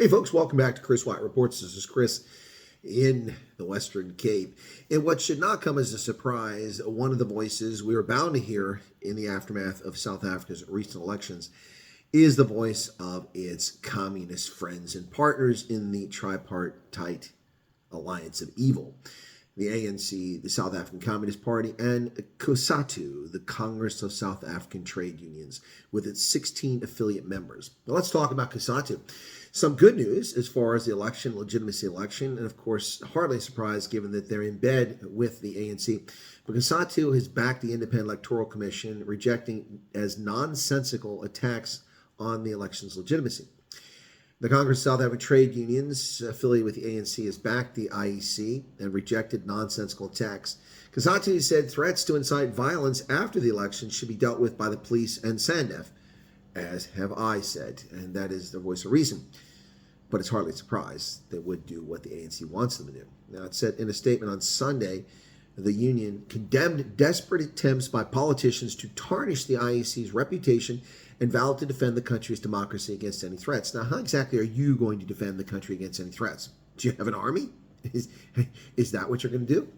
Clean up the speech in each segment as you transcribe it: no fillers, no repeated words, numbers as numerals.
Hey folks, welcome back to Chris Wyatt Reports. This is Chris in the Western Cape. And what should not come as a surprise, one of the voices we were bound to hear in the aftermath of South Africa's recent elections is the voice of its communist friends and partners in the tripartite alliance of evil. The ANC, the South African Communist Party, and COSATU, the Congress of South African Trade Unions, with its 16 affiliate members. Now let's talk about COSATU. Some good news as far as the election, legitimacy election, and of course, hardly a surprise given that they're in bed with the ANC. But COSATU has backed the Independent Electoral Commission, rejecting as nonsensical attacks on the election's legitimacy. The Congress of South African Trade Unions, affiliated with the ANC, has backed the IEC and rejected nonsensical attacks. COSATU said threats to incite violence after the election should be dealt with by the police and SANDF, as have I said, and that is the voice of reason. But it's hardly a surprise they would do what the ANC wants them to do. Now, it said in a statement on Sunday, the union condemned desperate attempts by politicians to tarnish the IEC's reputation and vowed to defend the country's democracy against any threats. Now, how exactly are you going to defend the country against any threats? Do you have an army? Is that what you're going to do?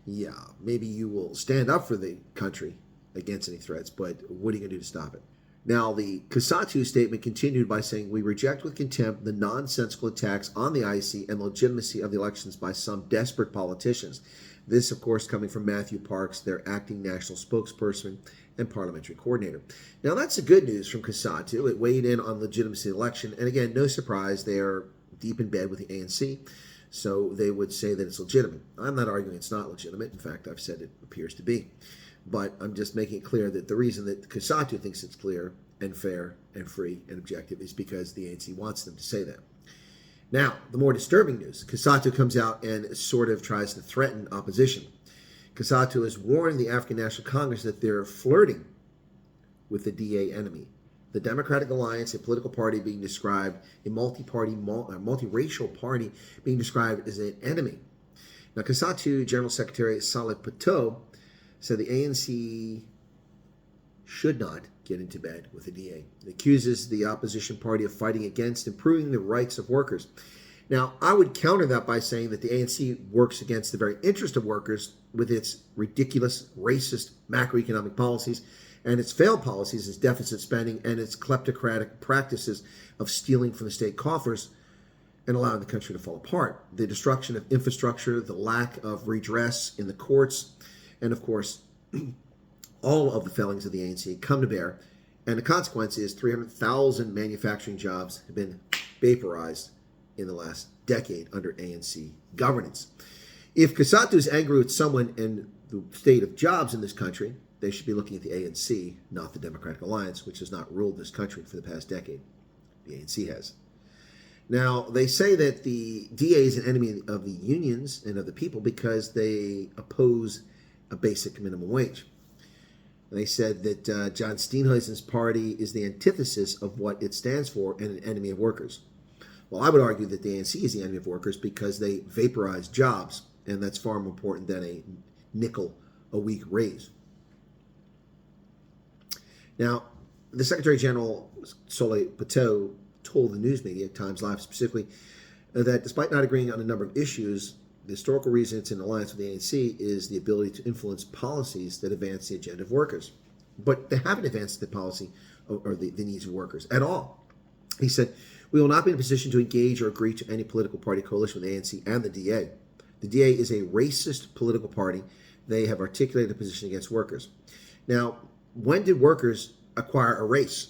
Yeah, maybe you will stand up for the country against any threats, but what are you going to do to stop it? Now, the COSATU statement continued by saying, "We reject with contempt the nonsensical attacks on the IEC and the legitimacy of the elections by some desperate politicians." This, of course, coming from Matthew Parks, their acting national spokesperson and parliamentary coordinator. Now, that's the good news from COSATU. It weighed in on legitimacy of the election. And again, no surprise, they are deep in bed with the ANC. So they would say that it's legitimate. I'm not arguing it's not legitimate. In fact, I've said it appears to be. But I'm just making it clear that the reason that COSATU thinks it's clear and fair and free and objective is because the ANC wants them to say that. Now, the more disturbing news, COSATU comes out and sort of tries to threaten opposition. COSATU has warned the African National Congress that they're flirting with the DA enemy. The Democratic Alliance, a political party being described, a multiracial party being described as an enemy. Now, COSATU General Secretary Saleh Pato said the ANC should not get into bed with the DA. It accuses the opposition party of fighting against improving the rights of workers. Now, I would counter that by saying that the ANC works against the very interest of workers with its ridiculous, racist macroeconomic policies and its failed policies, its deficit spending, and its kleptocratic practices of stealing from the state coffers and allowing the country to fall apart. The destruction of infrastructure, the lack of redress in the courts, and of course, all of the failings of the ANC come to bear. And the consequence is 300,000 manufacturing jobs have been vaporized in the last decade under ANC governance. If COSATU is angry with someone in the state of jobs in this country, they should be looking at the ANC, not the Democratic Alliance, which has not ruled this country for the past decade. The ANC has. Now, they say that the DA is an enemy of the unions and of the people because they oppose a basic minimum wage. And they said that John Steenhuisen's party is the antithesis of what it stands for and an enemy of workers. Well, I would argue that the ANC is the enemy of workers because they vaporize jobs, and that's far more important than a nickel a week raise. Now, the Secretary General, Saleh Pato, told the news media, Times Live specifically, that despite not agreeing on a number of issues, the historical reason it's in alliance with the ANC is the ability to influence policies that advance the agenda of workers. But they haven't advanced the policy or the needs of workers at all. He said, "We will not be in a position to engage or agree to any political party coalition with the ANC and the DA. The DA is a racist political party. They have articulated a position against workers." Now, when did workers acquire a race?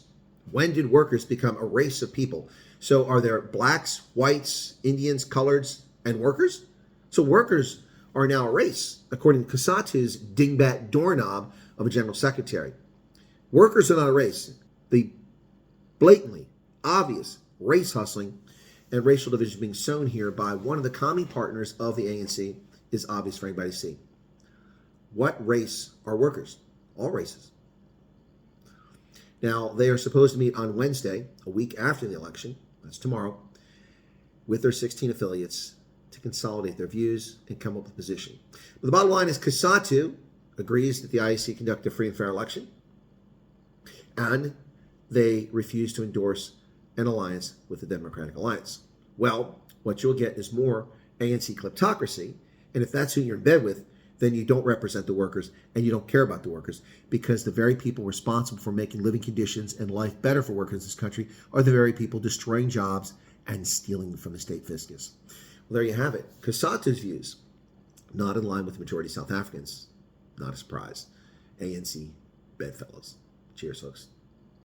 When did workers become a race of people? So are there blacks, whites, Indians, coloreds, and workers? So workers are now a race, according to COSATU's dingbat doorknob of a general secretary. Workers are not a race. The blatantly obvious race hustling and racial division being sown here by one of the common partners of the ANC is obvious for anybody to see. What race are workers? All races. Now, they are supposed to meet on Wednesday, a week after the election, that's tomorrow, with their 16 affiliates to consolidate their views and come up with a position. But the bottom line is COSATU agrees that the IEC conduct a free and fair election, and they refuse to endorse an alliance with the Democratic Alliance. Well, what you'll get is more ANC kleptocracy. And if that's who you're in bed with, then you don't represent the workers and you don't care about the workers, because the very people responsible for making living conditions and life better for workers in this country are the very people destroying jobs and stealing from the state fiscus. Well, there you have it. COSATU's views, not in line with the majority of South Africans. Not a surprise. ANC bedfellows. Cheers, folks.